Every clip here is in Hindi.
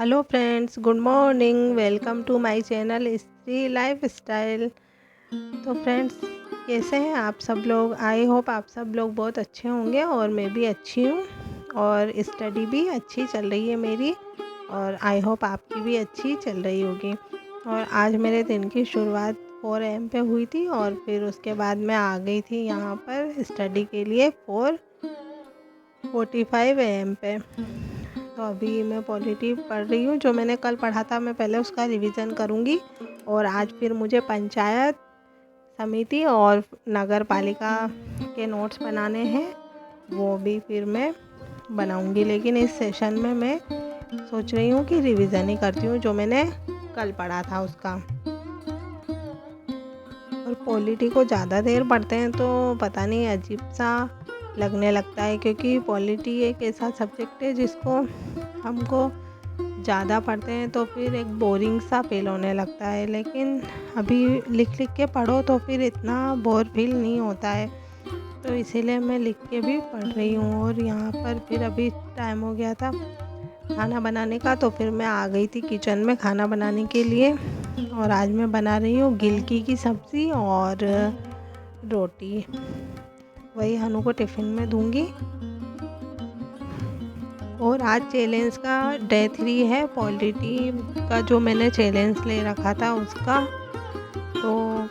Hello friends, good morning. Welcome to my channel Stree lifestyle. तो फ्रेंड्स, कैसे हैं आप सब लोग? आई होप आप सब लोग बहुत अच्छे होंगे और मैं भी अच्छी हूँ और स्टडी भी अच्छी चल रही है मेरी, और आई होप आपकी भी अच्छी चल रही होगी। और आज मेरे दिन की शुरुआत 4 AM पे हुई थी और फिर उसके बाद मैं आ गई थी यहाँ पर स्टडी के लिए 4:45 AM पे। तो अभी मैं पॉलिटी पढ़ रही हूँ। जो मैंने कल पढ़ा था मैं पहले उसका रिवीजन करूँगी, और आज फिर मुझे पंचायत समिति और नगर पालिका के नोट्स बनाने हैं, वो भी फिर मैं बनाऊँगी। लेकिन इस सेशन में मैं सोच रही हूँ कि रिवीजन ही करती हूँ जो मैंने कल पढ़ा था उसका। और पॉलिटी को ज़्यादा देर पढ़ते हैं तो पता नहीं अजीब सा लगने लगता है, क्योंकि पॉलिटी एक ऐसा सब्जेक्ट है जिसको हमको ज़्यादा पढ़ते हैं तो फिर एक बोरिंग सा फील होने लगता है। लेकिन अभी लिख लिख के पढ़ो तो फिर इतना बोर फील नहीं होता है, तो इसीलिए मैं लिख के भी पढ़ रही हूँ। और यहाँ पर फिर अभी टाइम हो गया था खाना बनाने का, तो फिर मैं आ गई थी किचन में खाना बनाने के लिए। और आज मैं बना रही हूँ गिलकी की सब्ज़ी और रोटी। वही हनु को टिफ़िन में दूंगी। और आज चैलेंज का डे 3 है, पॉलिटी का जो मैंने चैलेंज ले रखा था उसका। तो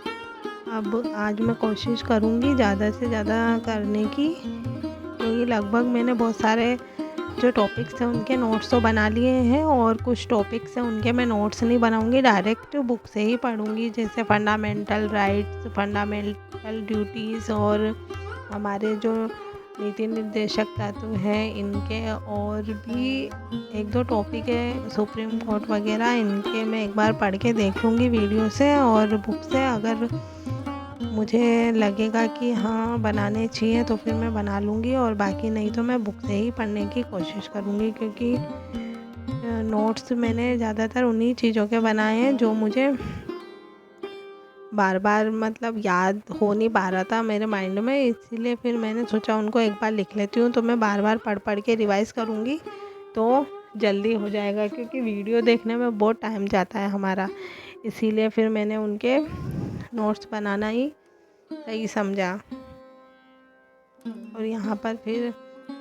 अब आज मैं कोशिश करूँगी ज़्यादा से ज़्यादा करने की, क्योंकि लगभग मैंने बहुत सारे जो टॉपिक्स हैं उनके नोट्स तो बना लिए हैं, और कुछ टॉपिक्स हैं उनके मैं नोट्स नहीं बनाऊँगी, डायरेक्ट बुक से ही पढ़ूँगी। जैसे फंडामेंटल राइट्स, फंडामेंटल ड्यूटीज़, और हमारे जो नीति निर्देशक तत्व हैं इनके, और भी एक दो टॉपिक है सुप्रीम कोर्ट वगैरह, इनके मैं एक बार पढ़ के देख लूँगी वीडियो से और बुक से। अगर मुझे लगेगा कि हाँ बनाने चाहिए तो फिर मैं बना लूँगी, और बाकी नहीं तो मैं बुक से ही पढ़ने की कोशिश करूँगी। क्योंकि नोट्स मैंने ज़्यादातर उन्हीं चीज़ों के बनाए हैं जो मुझे बार बार मतलब याद हो नहीं पा रहा था मेरे माइंड में, इसीलिए फिर मैंने सोचा उनको एक बार लिख लेती हूँ, तो मैं बार बार पढ़ पढ़ के रिवाइज़ करूँगी तो जल्दी हो जाएगा। क्योंकि वीडियो देखने में बहुत टाइम जाता है हमारा, इसीलिए फिर मैंने उनके नोट्स बनाना ही सही समझा। और यहाँ पर फिर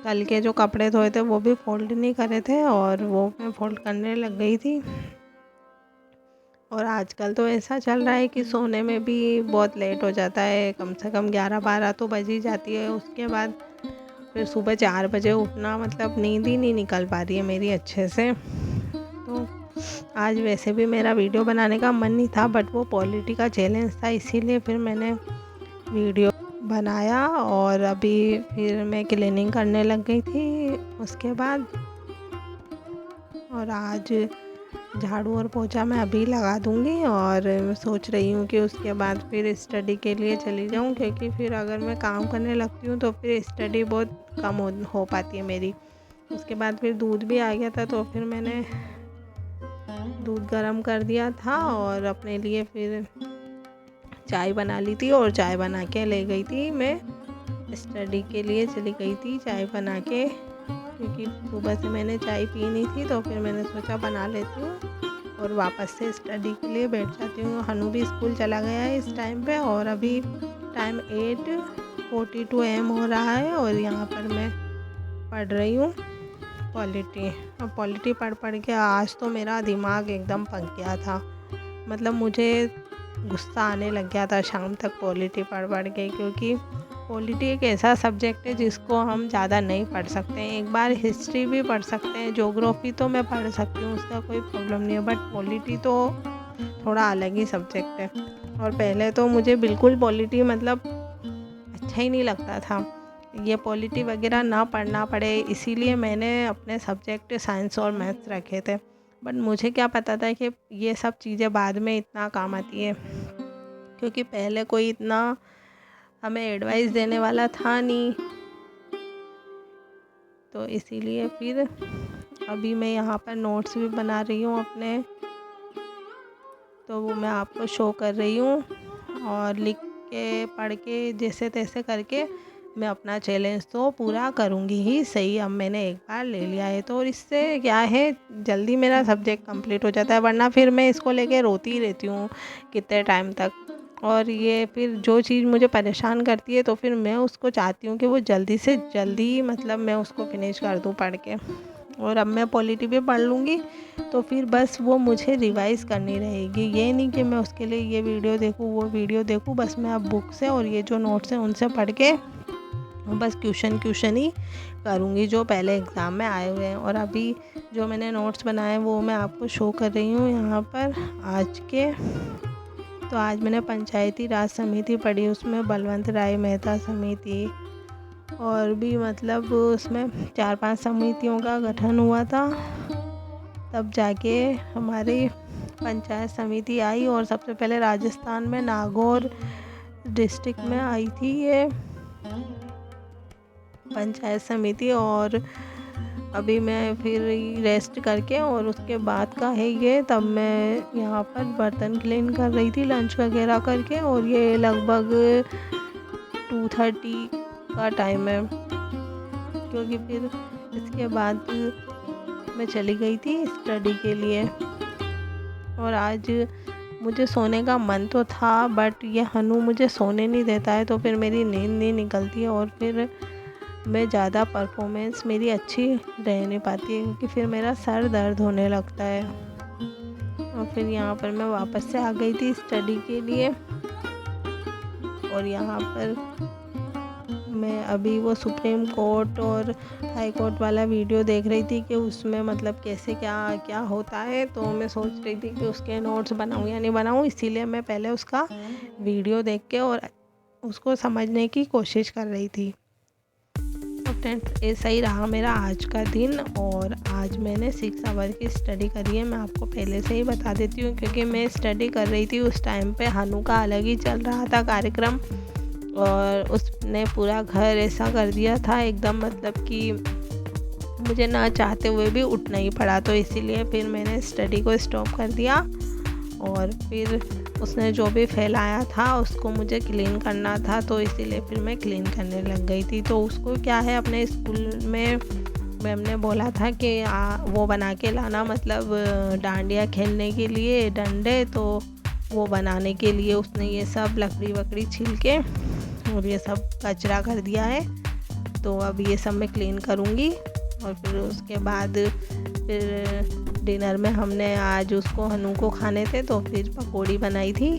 कल के जो कपड़े धोए थे वो भी फोल्ड नहीं करे थे, और वो मैं फोल्ड करने लग गई थी। और आजकल तो ऐसा चल रहा है कि सोने में भी बहुत लेट हो जाता है, कम से कम 11-12 तो बज ही जाती है। उसके बाद फिर सुबह 4 बजे उठना, मतलब नींद ही नहीं निकल पा रही है मेरी अच्छे से। तो आज वैसे भी मेरा वीडियो बनाने का मन नहीं था, बट वो पॉलिटी का चैलेंज था, इसीलिए फिर मैंने वीडियो बनाया। और अभी फिर मैं क्लीनिंग करने लग गई थी उसके बाद। और आज झाड़ू और पोछा मैं अभी लगा दूंगी, और मैं सोच रही हूँ कि उसके बाद फिर स्टडी के लिए चली जाऊँ, क्योंकि फिर अगर मैं काम करने लगती हूँ तो फिर स्टडी बहुत कम हो पाती है मेरी। उसके बाद फिर दूध भी आ गया था, तो फिर मैंने दूध गर्म कर दिया था और अपने लिए फिर चाय बना ली थी, और चाय बना के ले गई थी। मैं स्टडी के लिए चली गई थी चाय बना के, क्योंकि सुबह से मैंने चाय पी नहीं थी, तो फिर मैंने सोचा बना लेती हूँ और वापस से स्टडी के लिए बैठ जाती हूँ। हनु भी स्कूल चला गया है इस टाइम पे, और अभी टाइम 8:42 AM हो रहा है, और यहाँ पर मैं पढ़ रही हूँ पॉलिटी। और पॉलिटी पढ़ पढ़ के आज तो मेरा दिमाग एकदम पक गया था, मतलब मुझे गुस्सा आने लग गया था शाम तक पॉलिटी पढ़ पढ़ के। क्योंकि पॉलिटी एक ऐसा सब्जेक्ट है जिसको हम ज़्यादा नहीं पढ़ सकते हैं। एक बार हिस्ट्री भी पढ़ सकते हैं, ज्योग्राफी तो मैं पढ़ सकती हूँ, उसका कोई प्रॉब्लम नहीं है, बट पॉलिटी तो थोड़ा अलग ही सब्जेक्ट है। और पहले तो मुझे बिल्कुल पॉलिटी मतलब अच्छा ही नहीं लगता था, ये पॉलिटी वगैरह ना पढ़ना पड़े, इसीलिए मैंने अपने सब्जेक्ट साइंस और मैथ्स रखे थे। बट मुझे क्या पता था कि ये सब चीज़ें बाद में इतना काम आती है, क्योंकि पहले कोई इतना हमें एडवाइस देने वाला था नहीं। तो इसीलिए फिर अभी मैं यहाँ पर नोट्स भी बना रही हूँ अपने, तो वो मैं आपको शो कर रही हूँ। और लिख के पढ़ के जैसे तैसे करके मैं अपना चैलेंज तो पूरा करूँगी ही सही। अब मैंने एक बार ले लिया है तो, और इससे क्या है जल्दी मेरा सब्जेक्ट कंप्लीट हो जाता है, वरना फिर मैं इसको लेके रोती ही रहती हूँ कितने टाइम तक। और ये फिर जो चीज़ मुझे परेशान करती है तो फिर मैं उसको चाहती हूँ कि वो जल्दी से जल्दी मतलब मैं उसको फिनिश कर दूँ पढ़ के। और अब मैं पॉलिटी भी पढ़ लूँगी तो फिर बस वो मुझे रिवाइज़ करनी रहेगी। ये नहीं कि मैं उसके लिए ये वीडियो देखूँ वो वीडियो देखूँ, बस मैं अब बुक से और ये जो नोट्स हैं उनसे पढ़ के बस क्वेश्चन ही करूँगी जो पहले एग्ज़ाम में आए हुए हैं। और अभी जो मैंने नोट्स बनाए हैं वो मैं आपको शो कर रही हूँ यहाँ पर आज के। तो आज मैंने पंचायती राज समिति पढ़ी, उसमें बलवंत राय मेहता समिति और भी मतलब उसमें 4-5 समितियों का गठन हुआ था, तब जाके हमारी पंचायत समिति आई। और सबसे पहले राजस्थान में नागौर डिस्ट्रिक्ट में आई थी ये पंचायत समिति। और अभी मैं फिर रेस्ट करके और उसके बाद का है ये, तब मैं यहाँ पर बर्तन क्लीन कर रही थी लंच वगैरह करके। और ये लगभग 2:30 का टाइम है, क्योंकि फिर इसके बाद मैं चली गई थी स्टडी के लिए। और आज मुझे सोने का मन तो था, बट ये हनु मुझे सोने नहीं देता है, तो फिर मेरी नींद नहीं निकलती है और फिर मैं ज़्यादा परफॉर्मेंस मेरी अच्छी रह नहीं पाती है, क्योंकि फिर मेरा सर दर्द होने लगता है। और फिर यहाँ पर मैं वापस से आ गई थी स्टडी के लिए। और यहाँ पर मैं अभी वो सुप्रीम कोर्ट और हाई कोर्ट वाला वीडियो देख रही थी कि उसमें मतलब कैसे क्या क्या होता है। तो मैं सोच रही थी कि उसके नोट्स बनाऊँ या नहीं बनाऊँ, इसीलिए मैं पहले उसका वीडियो देख के और उसको समझने की कोशिश कर रही थी। तो फ्रेंड्स ऐसा ही रहा मेरा आज का दिन। और आज मैंने 6 आवर की स्टडी करी है, मैं आपको पहले से ही बता देती हूँ, क्योंकि मैं स्टडी कर रही थी उस टाइम पे हनु का अलग ही चल रहा था कार्यक्रम। और उसने पूरा घर ऐसा कर दिया था एकदम, मतलब कि मुझे ना चाहते हुए भी उठना ही पड़ा। तो इसीलिए फिर मैंने स्टडी को स्टॉप कर दिया। और फिर उसने जो भी फैलाया था उसको मुझे क्लीन करना था, तो इसीलिए फिर मैं क्लीन करने लग गई थी। तो उसको क्या है, अपने स्कूल में मैम ने बोला था कि वो बना के लाना, मतलब डांडिया खेलने के लिए डंडे, तो वो बनाने के लिए उसने ये सब लकड़ी वकड़ी छील के और ये सब कचरा कर दिया है। तो अब ये सब मैं क्लीन करूँगी। और फिर उसके बाद फिर डिनर में हमने आज उसको हनु को खाने थे, तो फिर पकौड़ी बनाई थी